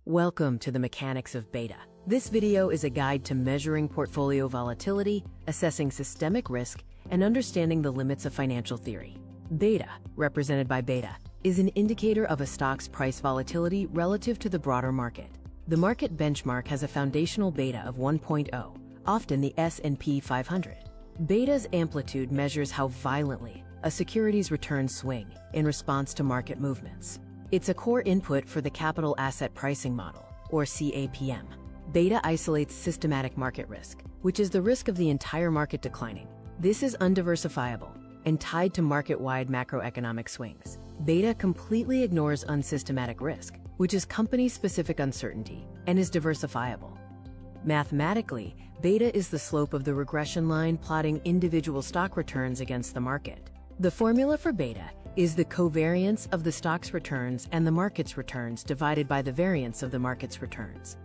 Welcome to the mechanics of beta. This video is a guide to measuring portfolio volatility, assessing systemic risk, and understanding the limits of financial theory. Beta, represented by beta, is an indicator of a stock's price volatility relative to the broader market. The market benchmark has a foundational beta of 1.0, often the S&P 500. Beta's amplitude measures how violently a security's returns swing in response to market movements. It's a core input for the capital asset pricing model, or CAPM. Beta isolates systematic market risk, which is the risk of the entire market declining. This is undiversifiable and tied to market-wide macroeconomic swings. Beta completely ignores unsystematic risk, which is company-specific uncertainty and is diversifiable. Mathematically, beta is the slope of the regression line plotting individual stock returns against the market. The formula for beta is the covariance of the stock's returns and the market's returns divided by the variance of the market's returns.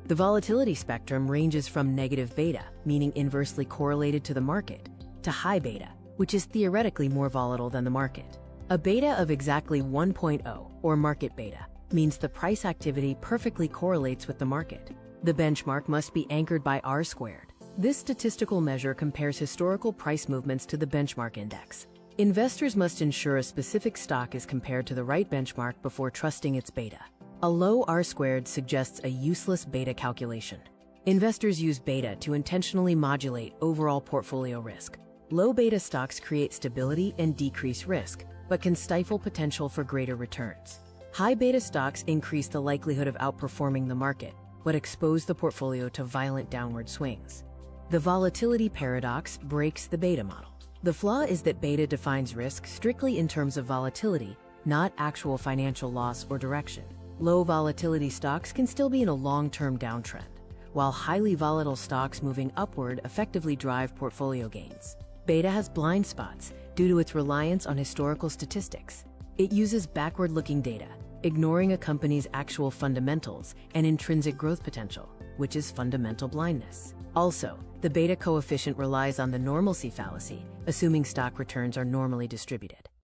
The volatility spectrum ranges from negative beta, meaning inversely correlated to the market, to high beta, which is theoretically more volatile than the market. A beta of exactly 1.0, or market beta, means the price activity perfectly correlates with the market. The benchmark must be anchored by R squared. This statistical measure compares historical price movements to the benchmark index. Investors must ensure a specific stock is compared to the right benchmark before trusting its beta. A low R squared suggests a useless beta calculation. Investors use beta to intentionally modulate overall portfolio risk. Low beta stocks create stability and decrease risk, but can stifle potential for greater returns. High beta stocks increase the likelihood of outperforming the market, but expose the portfolio to violent downward swings. The volatility paradox breaks the beta model. The flaw is that beta defines risk strictly in terms of volatility, not actual financial loss or direction. Low volatility stocks can still be in a long-term downtrend, while highly volatile stocks moving upward effectively drive portfolio gains. Beta has blind spots due to its reliance on historical statistics. It uses backward-looking data, ignoring a company's actual fundamentals and intrinsic growth potential, which is fundamental blindness. Also, the beta coefficient relies on the normalcy fallacy, assuming stock returns are normally distributed.